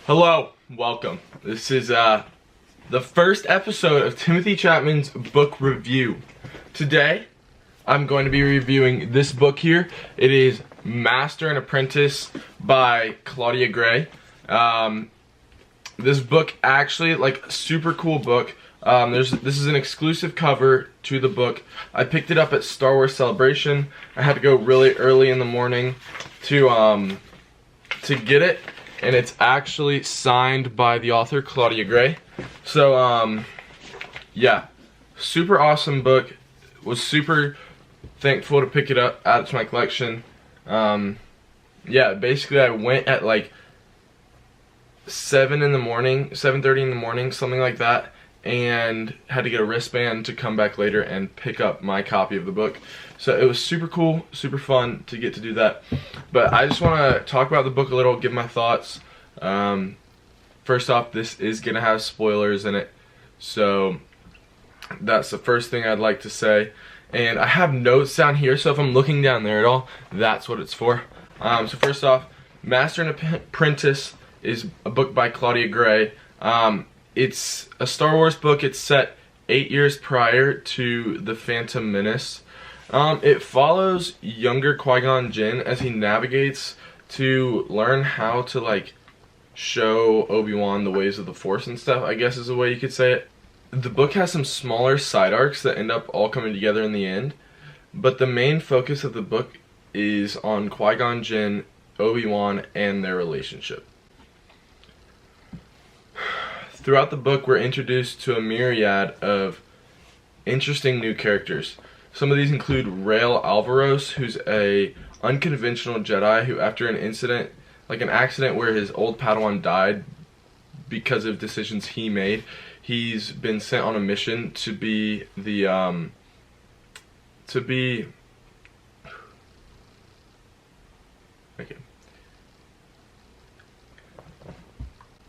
Hello, welcome. This is the first episode of Timothy Chapman's book review. Today, I'm going to be reviewing this book here. It is Master and Apprentice by Claudia Gray. This book actually, super cool book. This is an exclusive cover to the book. I picked it up at Star Wars Celebration. I had to go really early in the morning to get it. And it's actually signed by the author, Claudia Gray. So, yeah, super awesome book. Was super thankful to pick it up, add it to my collection. Yeah, basically I went at like 7 in the morning, 7:30 in the morning, something like that, and had to get a wristband to come back later and pick up my copy of the book. So it was super cool, super fun to get to do that. But I just want to talk about the book a little, give my thoughts. First off, this is going to have spoilers in it. So that's the first thing I'd like to say. And I have notes down here, so if I'm looking down there at all, that's what it's for. So first off, Master and Apprentice is a book by Claudia Gray. It's a Star Wars book. It's set 8 years prior to The Phantom Menace. It follows younger Qui-Gon Jinn as he navigates to learn how to show Obi-Wan the ways of the Force and stuff, I guess is the way you could say it. The book has some smaller side arcs that end up all coming together in the end, but the main focus of the book is on Qui-Gon Jinn, Obi-Wan, and their relationship. Throughout the book, we're introduced to a myriad of interesting new characters. Some of these include Rael Alvaros, who's a unconventional Jedi who, after an incident, an accident where his old Padawan died because of decisions he made, he's been sent on a mission to be the,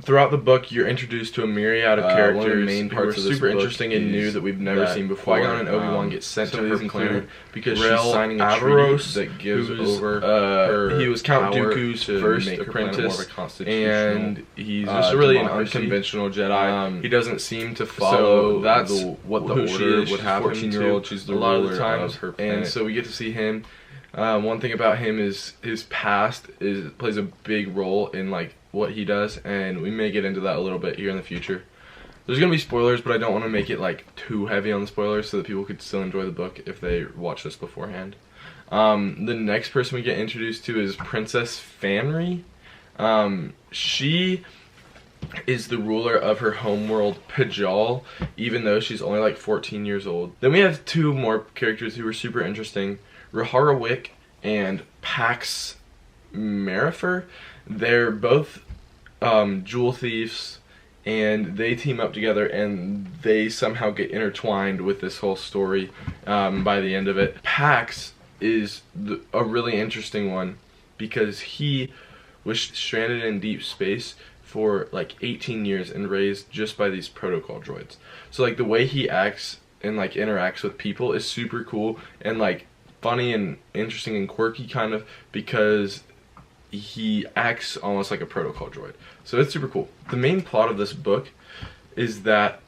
Throughout the book, you're introduced to a myriad of characters. One of the main parts who are super interesting and new that we've never seen before. Qui-Gon and Obi-Wan get sent to her planet because she's signing a treaty that gives over her he was Count Dooku's first apprentice, and he's just really an unconventional Jedi. He doesn't seem to follow what the order would have him to a lot of the times, and so we get to see him. One thing about him is his past plays a big role in what he does, and we may get into that a little bit here in the future. There's gonna be spoilers, but I don't want to make it too heavy on the spoilers so that people could still enjoy the book if they watch this beforehand. The next person we get introduced to is Princess Fanry. She is the ruler of her homeworld, Pajal, even though she's only 14 years old. Then we have two more characters who are super interesting, Rahara Wick and Pax Marifer. They're both jewel thieves, and they team up together, and they somehow get intertwined with this whole story by the end of it. Pax is a really interesting one because he was stranded in deep space for 18 years and raised just by these protocol droids. So the way he acts and interacts with people is super cool and funny and interesting and quirky kind of, because he acts almost like a protocol droid. So it's super cool. The main plot of this book is that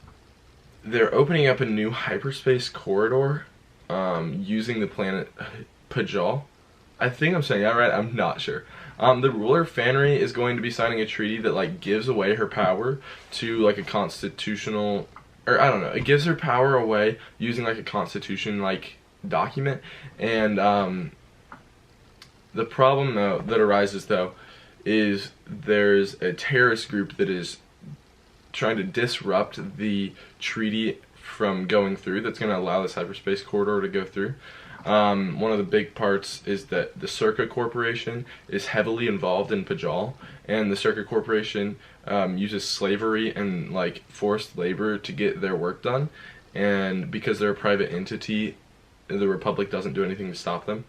they're opening up a new hyperspace corridor using the planet Pajal. I think I'm saying that right, I'm not sure. The ruler, Fanry, is going to be signing a treaty that gives away her power to a constitutional, or I don't know, it gives her power away using a constitution document. And the problem that arises though is there's a terrorist group that is trying to disrupt the treaty from going through, that's going to allow this hyperspace corridor to go through. One of the big parts is that the Circa Corporation is heavily involved in Pajal, and the Circa Corporation uses slavery and forced labor to get their work done, and because they're a private entity, the Republic doesn't do anything to stop them.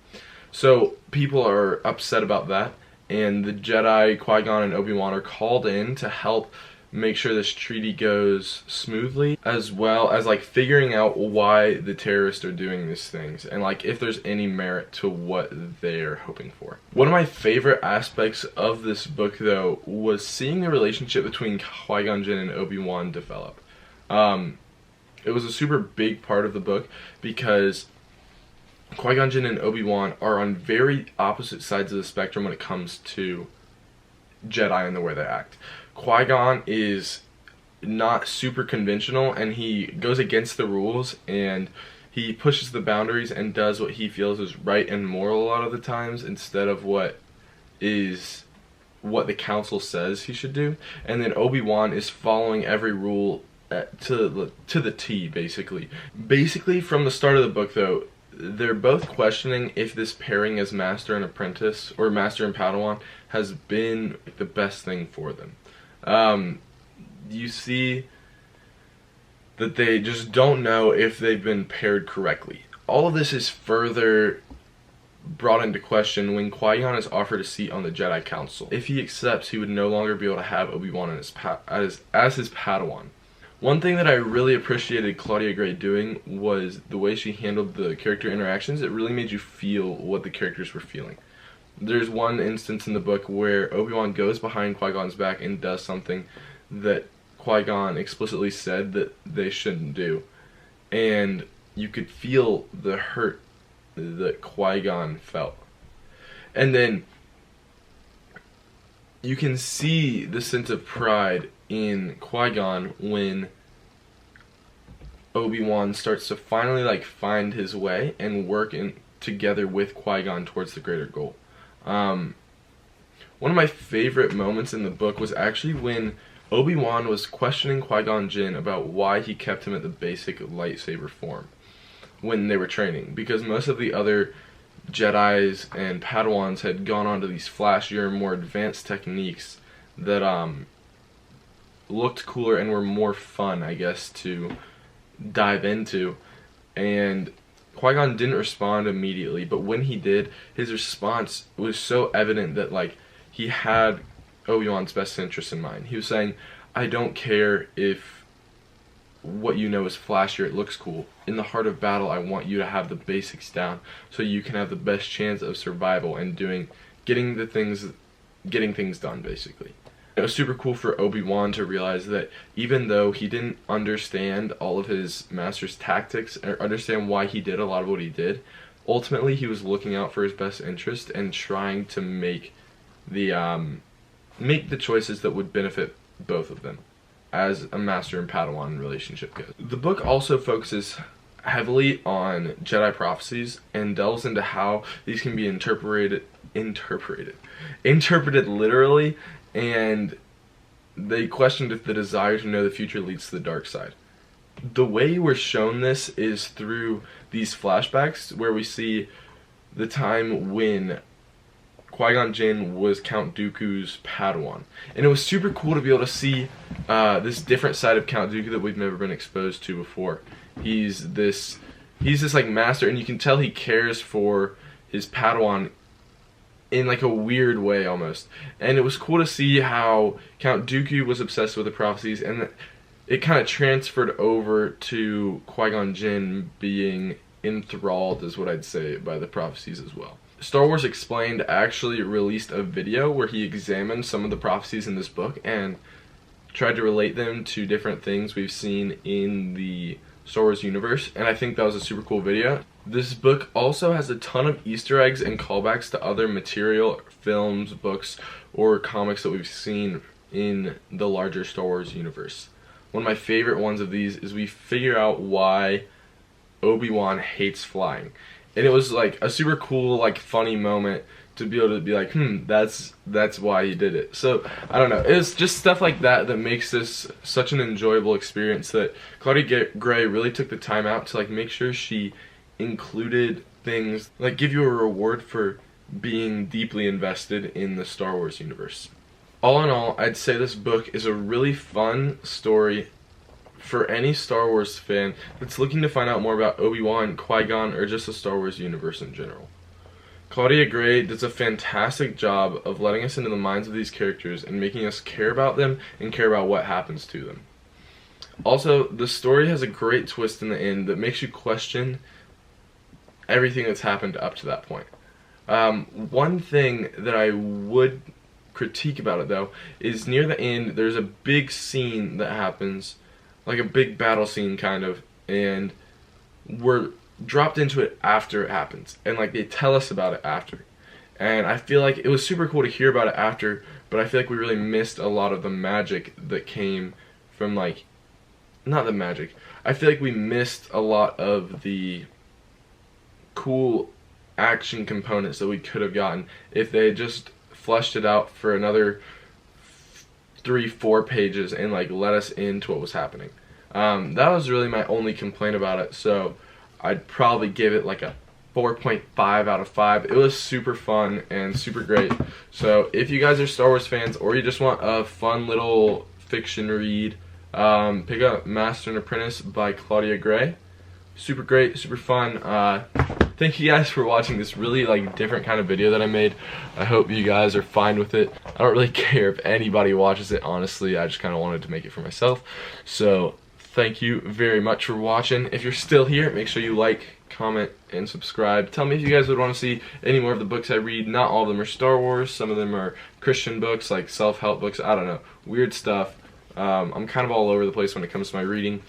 So people are upset about that, and the Jedi, Qui-Gon and Obi-Wan, are called in to help make sure this treaty goes smoothly, as well as like figuring out why the terrorists are doing these things and like if there's any merit to what they're hoping for. One of my favorite aspects of this book though was seeing the relationship between Qui-Gon Jinn and Obi-Wan develop. It was a super big part of the book because Qui-Gon Jinn and Obi-Wan are on very opposite sides of the spectrum when it comes to Jedi and the way they act. Qui-Gon is not super conventional, and he goes against the rules, and he pushes the boundaries and does what he feels is right and moral a lot of the times instead of what the council says he should do. And then Obi-Wan is following every rule to the T, basically. Basically, from the start of the book, though, they're both questioning if this pairing as master and apprentice, or master and Padawan, has been the best thing for them. You see that they just don't know if they've been paired correctly. All of this is further brought into question when Qui-Gon is offered a seat on the Jedi Council. If he accepts, he would no longer be able to have Obi-Wan as his Padawan. One thing that I really appreciated Claudia Gray doing was the way she handled the character interactions. It really made you feel what the characters were feeling. There's one instance in the book where Obi-Wan goes behind Qui-Gon's back and does something that Qui-Gon explicitly said that they shouldn't do. And you could feel the hurt that Qui-Gon felt. And then you can see the sense of pride in Qui-Gon when Obi-Wan starts to finally like find his way and work together with Qui-Gon towards the greater goal. One of my favorite moments in the book was actually when Obi-Wan was questioning Qui-Gon Jinn about why he kept him at the basic lightsaber form when they were training, because most of the other Jedis and Padawans had gone on to these flashier, more advanced techniques that looked cooler and were more fun, I guess, to dive into. And Qui-Gon didn't respond immediately, but when he did, his response was so evident that like he had Obi-Wan's best interest in mind. He was saying, I don't care if what you know is flashier, it looks cool. In the heart of battle, I want you to have the basics down so you can have the best chance of survival and getting things done, basically. It was super cool for Obi-Wan to realize that even though he didn't understand all of his master's tactics or understand why he did a lot of what he did, ultimately he was looking out for his best interest and trying to make the choices that would benefit both of them as a master and Padawan relationship goes. The book also focuses heavily on Jedi prophecies and delves into how these can be interpreted literally, and they questioned if the desire to know the future leads to the dark side. The way we're shown this is through these flashbacks where we see the time when Qui-Gon Jinn was Count Dooku's Padawan. And it was super cool to be able to see this different side of Count Dooku that we've never been exposed to before. He's this like master, and you can tell he cares for his Padawan in like a weird way almost. And it was cool to see how Count Dooku was obsessed with the prophecies, and it kind of transferred over to Qui-Gon Jinn being enthralled, is what I'd say, by the prophecies as well. Star Wars Explained actually released a video where he examined some of the prophecies in this book and tried to relate them to different things we've seen in the Star Wars universe, and I think that was a super cool video. This book also has a ton of Easter eggs and callbacks to other material, films, books, or comics that we've seen in the larger Star Wars universe. One of my favorite ones of these is we figure out why Obi-Wan hates flying. And it was like a super cool, like funny moment to be able to be like, that's why he did it. So, I don't know. It's just stuff like that that makes this such an enjoyable experience that Claudia Gray really took the time out to like make sure she included things, like give you a reward for being deeply invested in the Star Wars universe. All in all, I'd say this book is a really fun story for any Star Wars fan that's looking to find out more about Obi-Wan, Qui-Gon, or just the Star Wars universe in general. Claudia Gray does a fantastic job of letting us into the minds of these characters and making us care about them and care about what happens to them. Also, the story has a great twist in the end that makes you question everything that's happened up to that point. One thing that I would critique about it, though, is near the end there's a big scene that happens, like a big battle scene kind of, and we're dropped into it after it happens, and like they tell us about it after, and I feel like it was super cool to hear about it after, but I feel like we really missed a lot of the magic that came from, like, not the magic, I feel like we missed a lot of the cool action components that we could have gotten if they had just fleshed it out for another 3-4 pages and like let us into what was happening. That was really my only complaint about it, so I'd probably give it like a 4.5 out of 5. It was super fun and super great. So if you guys are Star Wars fans or you just want a fun little fiction read, pick up Master and Apprentice by Claudia Gray. Super great, super fun. Thank you guys for watching this really like different kind of video that I made. I hope you guys are fine with it. I don't really care if anybody watches it, honestly. I just kind of wanted to make it for myself. So thank you very much for watching. If you're still here, make sure you like, comment, and subscribe. Tell me if you guys would want to see any more of the books I read. Not all of them are Star Wars. Some of them are Christian books, like self-help books. I don't know. Weird stuff. I'm kind of all over the place when it comes to my reading.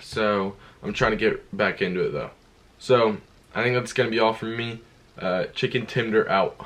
So I'm trying to get back into it though. So I think that's going to be all from me. Chicken Timder out.